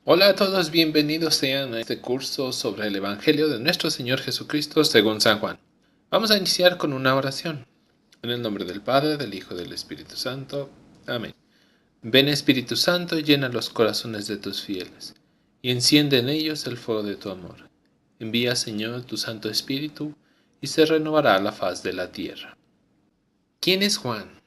Hola a todos, bienvenidos sean a este curso sobre el Evangelio de nuestro Señor Jesucristo según San Juan. Vamos a iniciar con una oración. En el nombre del Padre, del Hijo y del Espíritu Santo. Amén. Ven Espíritu Santo y llena los corazones de tus fieles, y enciende en ellos el fuego de tu amor. Envía, Señor, tu Santo Espíritu, y se renovará la faz de la tierra. ¿Quién es Juan?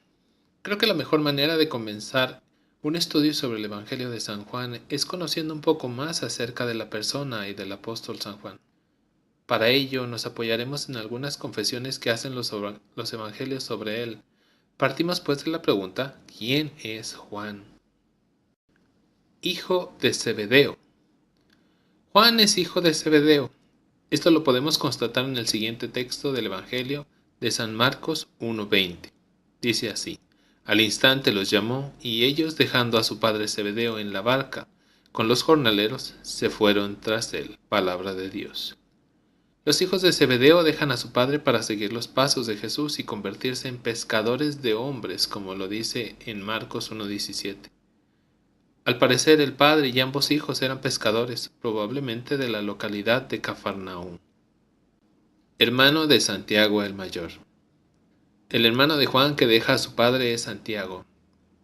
Creo que la mejor manera de comenzar un estudio sobre el Evangelio de San Juan es conociendo un poco más acerca de la persona y del apóstol San Juan. Para ello nos apoyaremos en algunas confesiones que hacen los evangelios sobre él. Partimos pues de la pregunta, ¿quién es Juan? Hijo de Zebedeo. Juan es hijo de Zebedeo. Esto lo podemos constatar en el siguiente texto del Evangelio de San Marcos 1:20. Dice así: Al instante los llamó, y ellos, dejando a su padre Zebedeo en la barca con los jornaleros, se fueron tras él. Palabra de Dios. Los hijos de Zebedeo dejan a su padre para seguir los pasos de Jesús y convertirse en pescadores de hombres, como lo dice en Marcos 1:17. Al parecer el padre y ambos hijos eran pescadores, probablemente de la localidad de Cafarnaúm. Hermano de Santiago el Mayor. El hermano de Juan que deja a su padre es Santiago,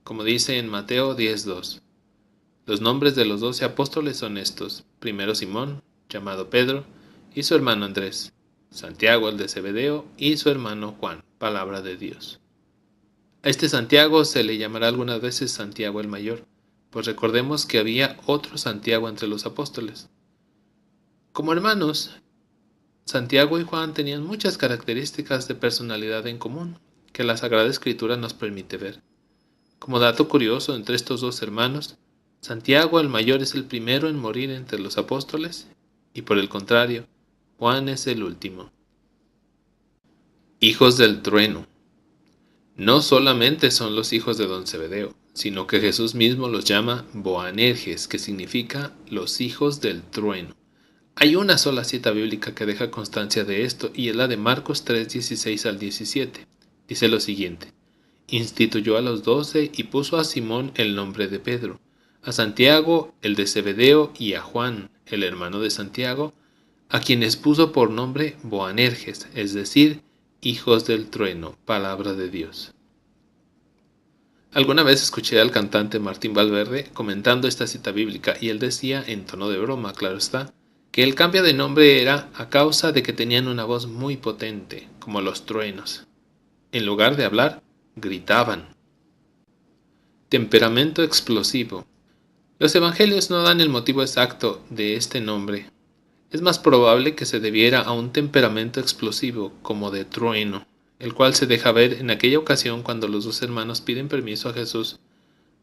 como dice en Mateo 10:2. Los nombres de los 12 apóstoles son estos: primero Simón, llamado Pedro, y su hermano Andrés; Santiago el de Zebedeo y su hermano Juan. Palabra de Dios. A este Santiago se le llamará algunas veces Santiago el Mayor, pues recordemos que había otro Santiago entre los apóstoles. Como hermanos, Santiago y Juan tenían muchas características de personalidad en común, que la Sagrada Escritura nos permite ver. Como dato curioso, entre estos dos hermanos, Santiago el mayor es el primero en morir entre los apóstoles, y por el contrario, Juan es el último. Hijos del trueno. No solamente son los hijos de don Zebedeo, sino que Jesús mismo los llama Boanerges, que significa los hijos del trueno. Hay una sola cita bíblica que deja constancia de esto, y es la de Marcos 3:16 al 17. Dice lo siguiente: Instituyó a los 12 y puso a Simón el nombre de Pedro, a Santiago el de Zebedeo y a Juan, el hermano de Santiago, a quienes puso por nombre Boanerges, es decir, hijos del trueno. Palabra de Dios. Alguna vez escuché al cantante Martín Valverde comentando esta cita bíblica, y él decía, en tono de broma, claro está, que el cambio de nombre era a causa de que tenían una voz muy potente, como los truenos. En lugar de hablar, gritaban. Temperamento explosivo. Los evangelios no dan el motivo exacto de este nombre. Es más probable que se debiera a un temperamento explosivo, como de trueno, el cual se deja ver en aquella ocasión cuando los dos hermanos piden permiso a Jesús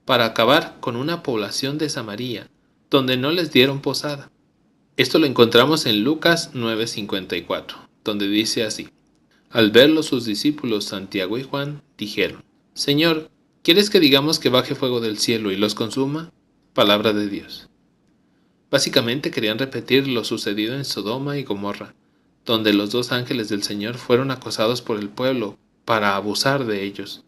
para acabar con una población de Samaria, donde no les dieron posada. Esto lo encontramos en Lucas 9:54, donde dice así: Al verlo sus discípulos Santiago y Juan dijeron: Señor, ¿quieres que digamos que baje fuego del cielo y los consuma? Palabra de Dios. Básicamente querían repetir lo sucedido en Sodoma y Gomorra, donde los dos ángeles del Señor fueron acosados por el pueblo para abusar de ellos.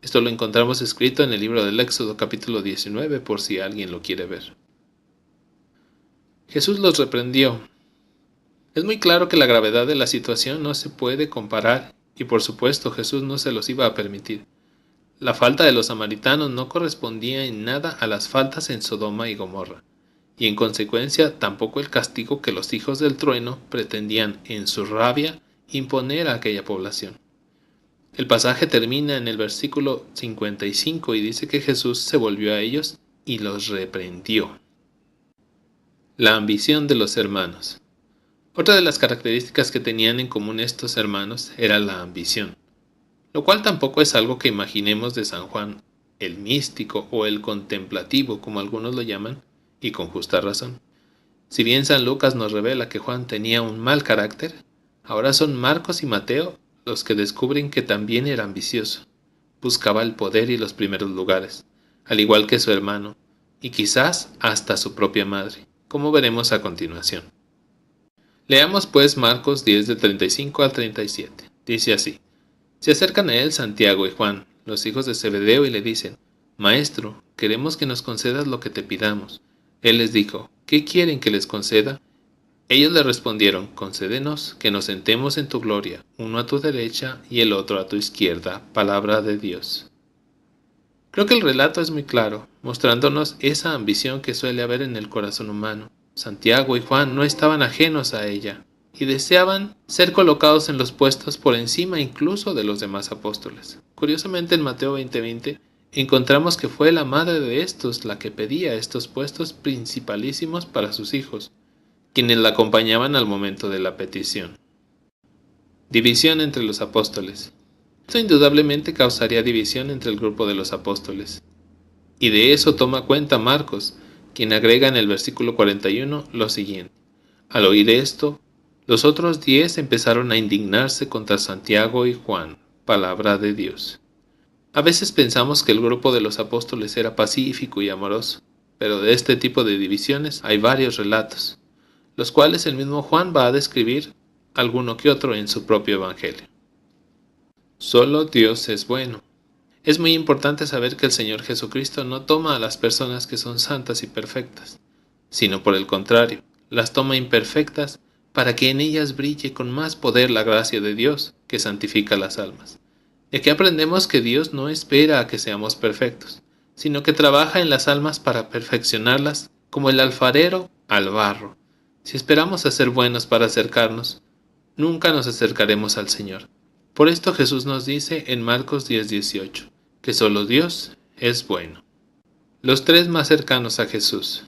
Esto lo encontramos escrito en el libro del Éxodo capítulo 19, por si alguien lo quiere ver. Jesús los reprendió. Es muy claro que la gravedad de la situación no se puede comparar, y por supuesto Jesús no se los iba a permitir. La falta de los samaritanos no correspondía en nada a las faltas en Sodoma y Gomorra, y en consecuencia tampoco el castigo que los hijos del trueno pretendían, en su rabia, imponer a aquella población. El pasaje termina en el versículo 55 y dice que Jesús se volvió a ellos y los reprendió. La ambición de los hermanos. Otra de las características que tenían en común estos hermanos era la ambición, lo cual tampoco es algo que imaginemos de San Juan, el místico o el contemplativo, como algunos lo llaman, y con justa razón. Si bien San Lucas nos revela que Juan tenía un mal carácter, ahora son Marcos y Mateo los que descubren que también era ambicioso. Buscaba el poder y los primeros lugares, al igual que su hermano, y quizás hasta su propia madre, como veremos a continuación. Leamos pues Marcos 10 del 35 al 37. Dice así: Se acercan a él Santiago y Juan, los hijos de Zebedeo, y le dicen: Maestro, queremos que nos concedas lo que te pidamos. Él les dijo: ¿Qué quieren que les conceda? Ellos le respondieron: Concédenos que nos sentemos en tu gloria, uno a tu derecha y el otro a tu izquierda. Palabra de Dios. Creo que el relato es muy claro, mostrándonos esa ambición que suele haber en el corazón humano. Santiago y Juan no estaban ajenos a ella, y deseaban ser colocados en los puestos por encima incluso de los demás apóstoles. Curiosamente, en Mateo 20:20 encontramos que fue la madre de estos la que pedía estos puestos principalísimos para sus hijos, quienes la acompañaban al momento de la petición. División entre los apóstoles. Esto indudablemente causaría división entre el grupo de los apóstoles. Y de eso toma cuenta Marcos, quien agrega en el versículo 41 lo siguiente: Al oír esto, los otros 10 empezaron a indignarse contra Santiago y Juan. Palabra de Dios. A veces pensamos que el grupo de los apóstoles era pacífico y amoroso, pero de este tipo de divisiones hay varios relatos, los cuales el mismo Juan va a describir alguno que otro en su propio evangelio. Solo Dios es bueno. Es muy importante saber que el Señor Jesucristo no toma a las personas que son santas y perfectas, sino por el contrario, las toma imperfectas para que en ellas brille con más poder la gracia de Dios que santifica las almas. De aquí aprendemos que Dios no espera a que seamos perfectos, sino que trabaja en las almas para perfeccionarlas como el alfarero al barro. Si esperamos a ser buenos para acercarnos, nunca nos acercaremos al Señor. Por esto Jesús nos dice en Marcos 10:18, que solo Dios es bueno. Los tres más cercanos a Jesús.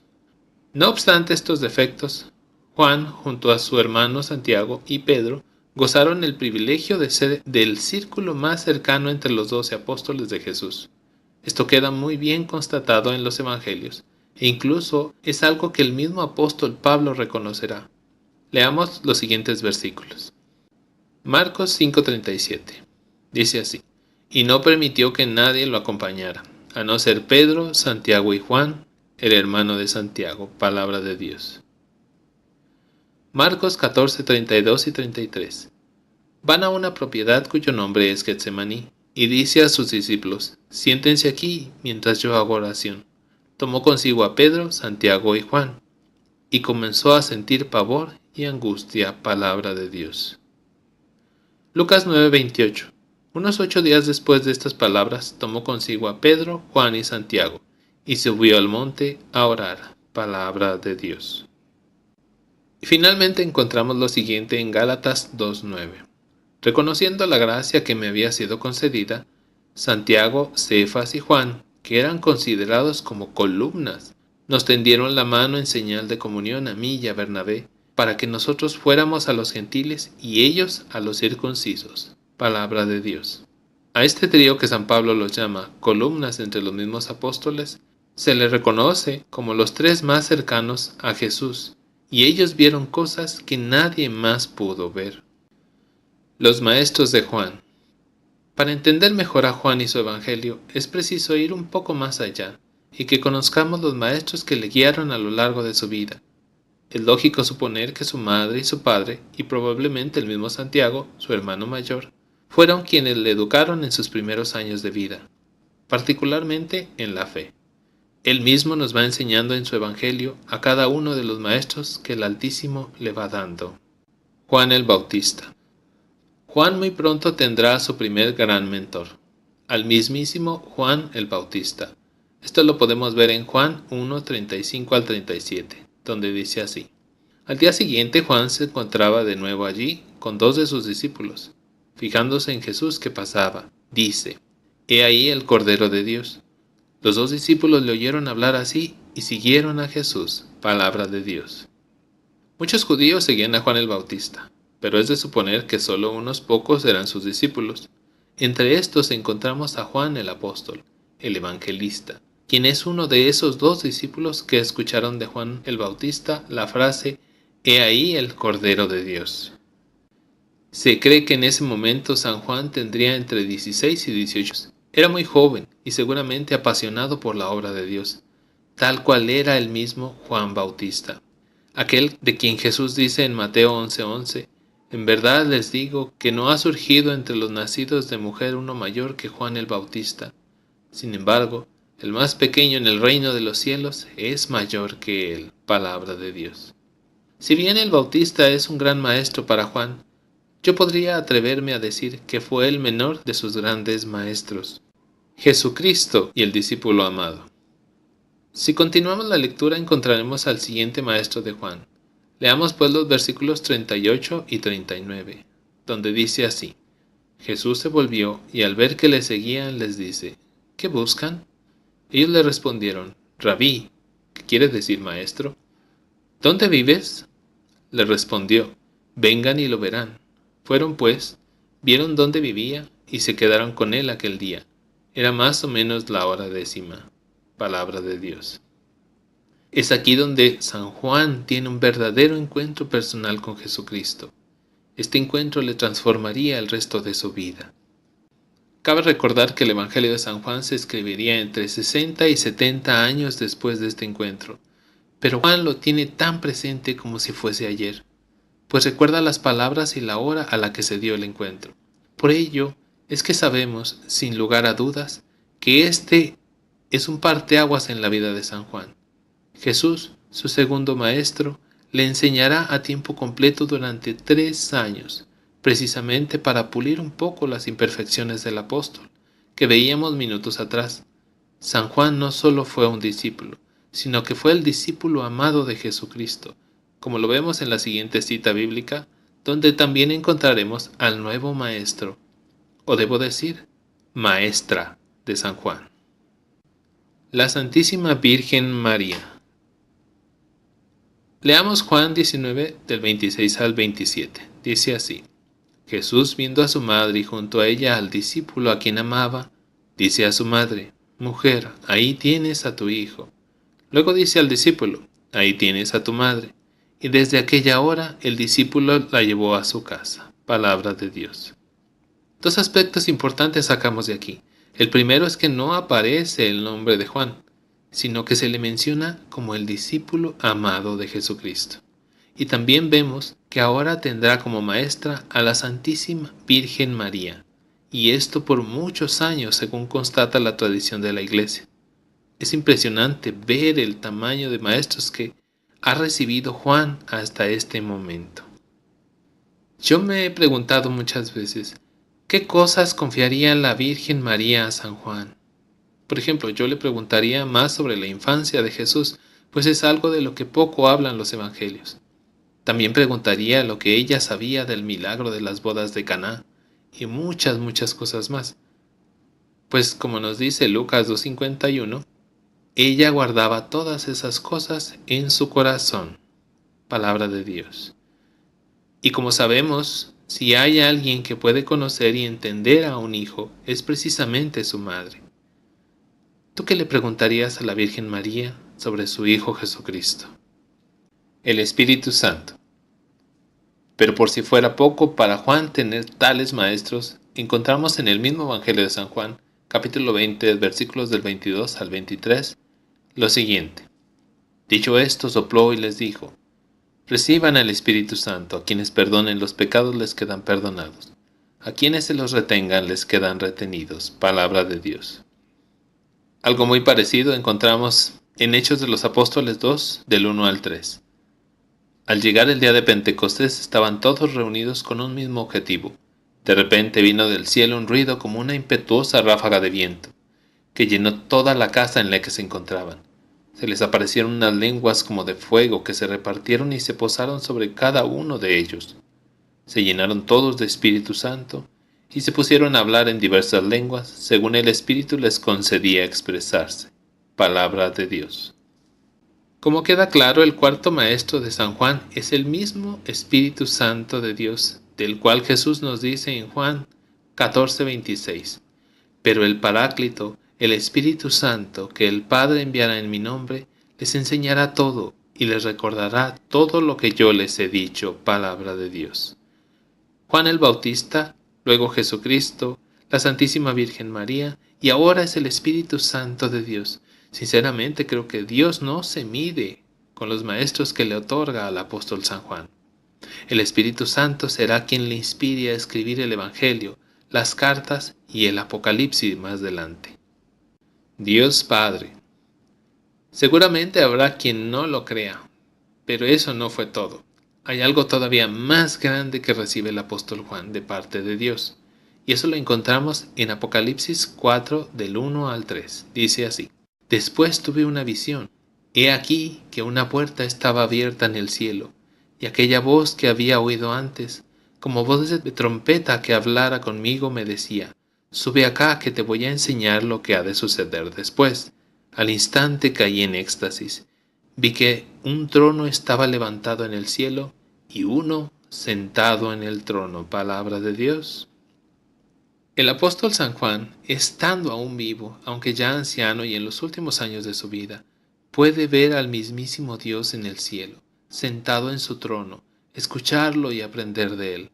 No obstante estos defectos, Juan, junto a su hermano Santiago y Pedro, gozaron el privilegio de ser del círculo más cercano entre los 12 apóstoles de Jesús. Esto queda muy bien constatado en los evangelios, e incluso es algo que el mismo apóstol Pablo reconocerá. Leamos los siguientes versículos. Marcos 5:37. Dice así: Y no permitió que nadie lo acompañara, a no ser Pedro, Santiago y Juan, el hermano de Santiago. Palabra de Dios. Marcos 14:32 y 33. Van a una propiedad cuyo nombre es Getsemaní, y dice a sus discípulos: Siéntense aquí mientras yo hago oración. Tomó consigo a Pedro, Santiago y Juan, y comenzó a sentir pavor y angustia. Palabra de Dios. Lucas 9:28. Unos 8 días después de estas palabras, tomó consigo a Pedro, Juan y Santiago, y subió al monte a orar. Palabra de Dios. Y finalmente encontramos lo siguiente en Gálatas 2:9. Reconociendo la gracia que me había sido concedida, Santiago, Cefas y Juan, que eran considerados como columnas, nos tendieron la mano en señal de comunión a mí y a Bernabé, para que nosotros fuéramos a los gentiles y ellos a los circuncisos. Palabra de Dios. A este trío que San Pablo los llama columnas entre los mismos apóstoles, se les reconoce como los tres más cercanos a Jesús, y ellos vieron cosas que nadie más pudo ver. Los maestros de Juan. Para entender mejor a Juan y su evangelio, es preciso ir un poco más allá, y que conozcamos los maestros que le guiaron a lo largo de su vida. Es lógico suponer que su madre y su padre, y probablemente el mismo Santiago, su hermano mayor, fueron quienes le educaron en sus primeros años de vida, particularmente en la fe. Él mismo nos va enseñando en su evangelio a cada uno de los maestros que el Altísimo le va dando. Juan el Bautista. Juan muy pronto tendrá a su primer gran mentor, al mismísimo Juan el Bautista. Esto lo podemos ver en Juan 1:35 al 37. Donde dice así: Al día siguiente Juan se encontraba de nuevo allí con 2 de sus discípulos. Fijándose en Jesús que pasaba, dice: He ahí el Cordero de Dios. Los 2 discípulos le oyeron hablar así y siguieron a Jesús. Palabra de Dios. Muchos judíos seguían a Juan el Bautista, pero es de suponer que solo unos pocos eran sus discípulos. Entre estos encontramos a Juan el apóstol, el evangelista, quien es uno de esos 2 discípulos que escucharon de Juan el Bautista la frase: He ahí el Cordero de Dios. Se cree que en ese momento San Juan tendría entre 16 y 18 años. Era muy joven y seguramente apasionado por la obra de Dios, tal cual era el mismo Juan Bautista, aquel de quien Jesús dice en Mateo 11:11: En verdad les digo que no ha surgido entre los nacidos de mujer uno mayor que Juan el Bautista. Sin embargo, El más pequeño en el reino de los cielos es mayor que él. Palabra de Dios. Si bien el Bautista es un gran maestro para Juan, yo podría atreverme a decir que fue el menor de sus grandes maestros, Jesucristo y el discípulo amado. Si continuamos la lectura encontraremos al siguiente maestro de Juan. Leamos pues los versículos 38 y 39, donde dice así: Jesús se volvió y al ver que le seguían les dice: ¿Qué buscan? Ellos le respondieron: Rabí, ¿qué quiere decir maestro? ¿Dónde vives? Le respondió: Vengan y lo verán. Fueron pues, vieron dónde vivía y se quedaron con él aquel día. Era más o menos la hora 10. Palabra de Dios. Es aquí donde San Juan tiene un verdadero encuentro personal con Jesucristo. Este encuentro le transformaría el resto de su vida. Cabe recordar que el Evangelio de San Juan se escribiría entre 60 y 70 años después de este encuentro, pero Juan lo tiene tan presente como si fuese ayer, pues recuerda las palabras y la hora a la que se dio el encuentro. Por ello es que sabemos, sin lugar a dudas, que este es un parteaguas en la vida de San Juan. Jesús, su segundo maestro, le enseñará a tiempo completo durante 3 años, precisamente para pulir un poco las imperfecciones del apóstol, que veíamos minutos atrás. San Juan no solo fue un discípulo, sino que fue el discípulo amado de Jesucristo, como lo vemos en la siguiente cita bíblica, donde también encontraremos al nuevo maestro, o debo decir, maestra de San Juan. La Santísima Virgen María. Leamos Juan 19 del 26 al 27. Dice así: Jesús, viendo a su madre y junto a ella al discípulo a quien amaba, dice a su madre: Mujer, ahí tienes a tu hijo. Luego dice al discípulo: Ahí tienes a tu madre. Y desde aquella hora el discípulo la llevó a su casa. Palabra de Dios. 2 aspectos importantes sacamos de aquí. El primero es que no aparece el nombre de Juan, sino que se le menciona como el discípulo amado de Jesucristo. Y también vemos que ahora tendrá como maestra a la Santísima Virgen María, y esto por muchos años según constata la tradición de la Iglesia. Es impresionante ver el tamaño de maestros que ha recibido Juan hasta este momento. Yo me he preguntado muchas veces, ¿qué cosas confiaría la Virgen María a San Juan? Por ejemplo, yo le preguntaría más sobre la infancia de Jesús, pues es algo de lo que poco hablan los evangelios. También preguntaría lo que ella sabía del milagro de las bodas de Caná y muchas cosas más. Pues como nos dice Lucas 2:51, ella guardaba todas esas cosas en su corazón. Palabra de Dios. Y como sabemos, si hay alguien que puede conocer y entender a un hijo, es precisamente su madre. ¿Tú qué le preguntarías a la Virgen María sobre su Hijo Jesucristo? El Espíritu Santo. Pero por si fuera poco para Juan tener tales maestros, encontramos en el mismo Evangelio de San Juan, capítulo 20, versículos del 22 al 23, lo siguiente. Dicho esto, sopló y les dijo: Reciban al Espíritu Santo, a quienes perdonen los pecados les quedan perdonados, a quienes se los retengan les quedan retenidos. Palabra de Dios. Algo muy parecido encontramos en Hechos de los Apóstoles 2, del 1 al 3. Al llegar el día de Pentecostés estaban todos reunidos con un mismo objetivo. De repente vino del cielo un ruido como una impetuosa ráfaga de viento, que llenó toda la casa en la que se encontraban. Se les aparecieron unas lenguas como de fuego que se repartieron y se posaron sobre cada uno de ellos. Se llenaron todos de Espíritu Santo y se pusieron a hablar en diversas lenguas, según el Espíritu les concedía expresarse. Palabra de Dios. Como queda claro, el cuarto maestro de San Juan es el mismo Espíritu Santo de Dios, del cual Jesús nos dice en Juan 14:26. Pero el Paráclito, el Espíritu Santo, que el Padre enviará en mi nombre, les enseñará todo y les recordará todo lo que yo les he dicho. Palabra de Dios. Juan el Bautista, luego Jesucristo, la Santísima Virgen María, y ahora es el Espíritu Santo de Dios. Sinceramente creo que Dios no se mide con los maestros que le otorga al apóstol San Juan. El Espíritu Santo será quien le inspire a escribir el Evangelio, las cartas y el Apocalipsis más adelante. Dios Padre. Seguramente habrá quien no lo crea, pero eso no fue todo. Hay algo todavía más grande que recibe el apóstol Juan de parte de Dios, y eso lo encontramos en Apocalipsis 4 del 1 al 3. Dice así: Después tuve una visión. He aquí que una puerta estaba abierta en el cielo, y aquella voz que había oído antes, como voz de trompeta que hablara conmigo, me decía: Sube acá que te voy a enseñar lo que ha de suceder después. Al instante caí en éxtasis. Vi que un trono estaba levantado en el cielo y uno sentado en el trono. Palabra de Dios. El apóstol San Juan, estando aún vivo, aunque ya anciano y en los últimos años de su vida, puede ver al mismísimo Dios en el cielo, sentado en su trono, escucharlo y aprender de él.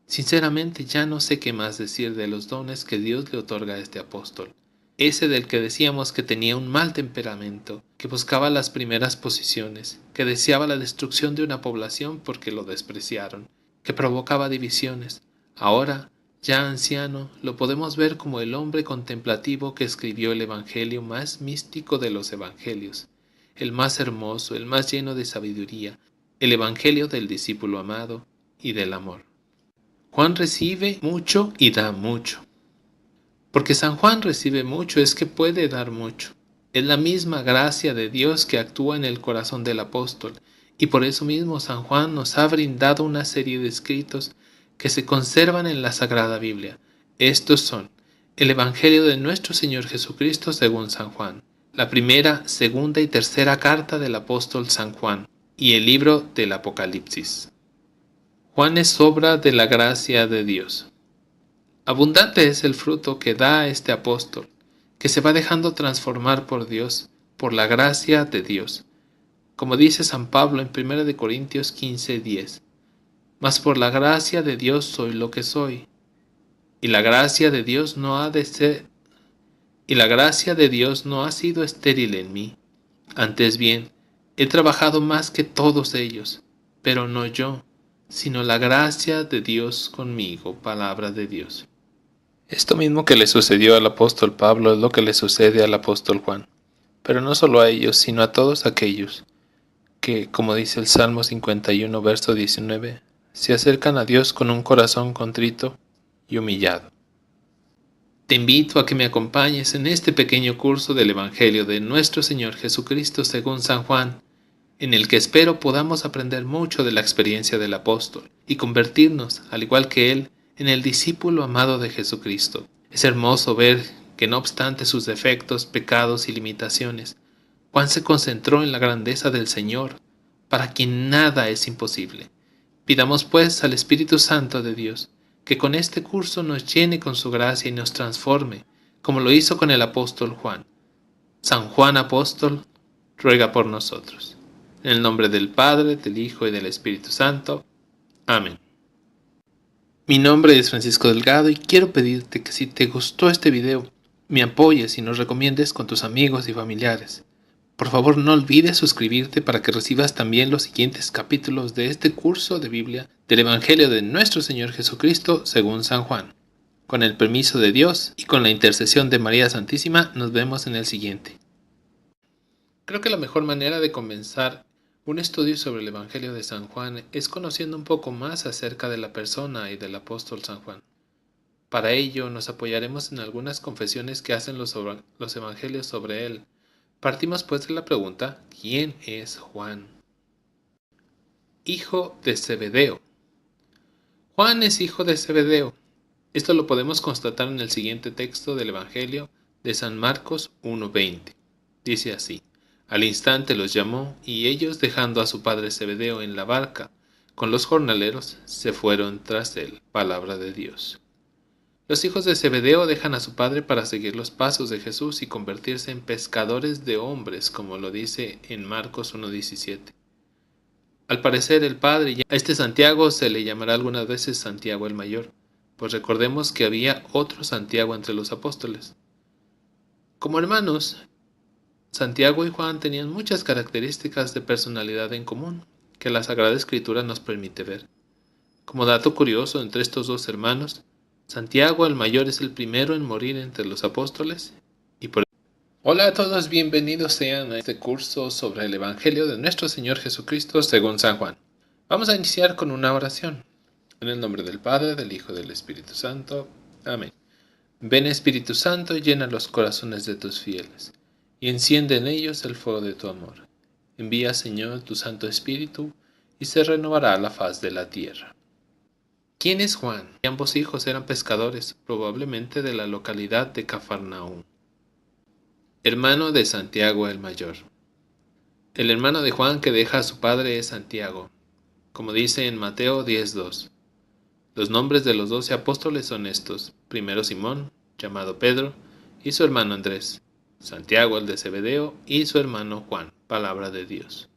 Sinceramente ya no sé qué más decir de los dones que Dios le otorga a este apóstol. Ese del que decíamos que tenía un mal temperamento, que buscaba las primeras posiciones, que deseaba la destrucción de una población porque lo despreciaron, que provocaba divisiones. Ahora, ya anciano, lo podemos ver como el hombre contemplativo que escribió el evangelio más místico de los evangelios, el más hermoso, el más lleno de sabiduría, el evangelio del discípulo amado y del amor. Juan recibe mucho y da mucho. Porque San Juan recibe mucho es que puede dar mucho. Es la misma gracia de Dios que actúa en el corazón del apóstol, y por eso mismo San Juan nos ha brindado una serie de escritos que se conservan en la Sagrada Biblia. Estos son el Evangelio de nuestro Señor Jesucristo según San Juan, la primera, segunda y tercera carta del apóstol San Juan, y el libro del Apocalipsis. Juan es obra de la gracia de Dios. Abundante es el fruto que da este apóstol, que se va dejando transformar por Dios, por la gracia de Dios. Como dice San Pablo en 1 Corintios 15:10, mas por la gracia de Dios soy lo que soy. Y la gracia de Dios no ha de ser, y la gracia de Dios no ha sido estéril en mí. Antes bien, he trabajado más que todos ellos, pero no yo, sino la gracia de Dios conmigo. Palabra de Dios. Esto mismo que le sucedió al apóstol Pablo es lo que le sucede al apóstol Juan, pero no solo a ellos, sino a todos aquellos que, como dice el Salmo 51, verso 19, se acercan a Dios con un corazón contrito y humillado. Te invito a que me acompañes en este pequeño curso del Evangelio de nuestro Señor Jesucristo según San Juan, en el que espero podamos aprender mucho de la experiencia del apóstol y convertirnos, al igual que él, en el discípulo amado de Jesucristo. Es hermoso ver que no obstante sus defectos, pecados y limitaciones, Juan se concentró en la grandeza del Señor, para quien nada es imposible. Pidamos pues al Espíritu Santo de Dios, que con este curso nos llene con su gracia y nos transforme, como lo hizo con el apóstol Juan. San Juan Apóstol, ruega por nosotros. En el nombre del Padre, del Hijo y del Espíritu Santo. Amén. Mi nombre es Francisco Delgado y quiero pedirte que si te gustó este video, me apoyes y nos recomiendes con tus amigos y familiares. Por favor, no olvides suscribirte para que recibas también los siguientes capítulos de este curso de Biblia del Evangelio de nuestro Señor Jesucristo según San Juan. Con el permiso de Dios y con la intercesión de María Santísima, nos vemos en el siguiente. Creo que la mejor manera de comenzar un estudio sobre el Evangelio de San Juan es conociendo un poco más acerca de la persona y del apóstol San Juan. Para ello nos apoyaremos en algunas confesiones que hacen los evangelios sobre él. Partimos pues de la pregunta: ¿quién es Juan? Hijo de Zebedeo. Juan es hijo de Zebedeo. Esto lo podemos constatar en el siguiente texto del Evangelio de San Marcos 1:20. Dice así: Al instante los llamó, y ellos, dejando a su padre Zebedeo en la barca con los jornaleros, se fueron tras él. Palabra de Dios. Los hijos de Zebedeo dejan a su padre para seguir los pasos de Jesús y convertirse en pescadores de hombres, como lo dice en Marcos 1:17. Al parecer el padre, a este Santiago se le llamará algunas veces Santiago el Mayor, pues recordemos que había otro Santiago entre los apóstoles. Como hermanos, Santiago y Juan tenían muchas características de personalidad en común, que la Sagrada Escritura nos permite ver. Como dato curioso, entre estos dos hermanos, Santiago el Mayor es el primero en morir entre los apóstoles y por Hola a todos, bienvenidos sean a este curso sobre el Evangelio de nuestro Señor Jesucristo según San Juan. Vamos a iniciar con una oración. En el nombre del Padre, del Hijo y del Espíritu Santo. Amén. Ven Espíritu Santo y llena los corazones de tus fieles, y enciende en ellos el fuego de tu amor. Envía, Señor, tu Santo Espíritu, y se renovará la faz de la tierra. ¿Quién es Juan? Ambos hijos eran pescadores, probablemente de la localidad de Cafarnaúm. Hermano de Santiago el Mayor. El hermano de Juan que deja a su padre es Santiago, como dice en Mateo 10:2. Los nombres de los 12 apóstoles son estos: primero Simón, llamado Pedro, y su hermano Andrés; Santiago el de Zebedeo y su hermano Juan, palabra de Dios;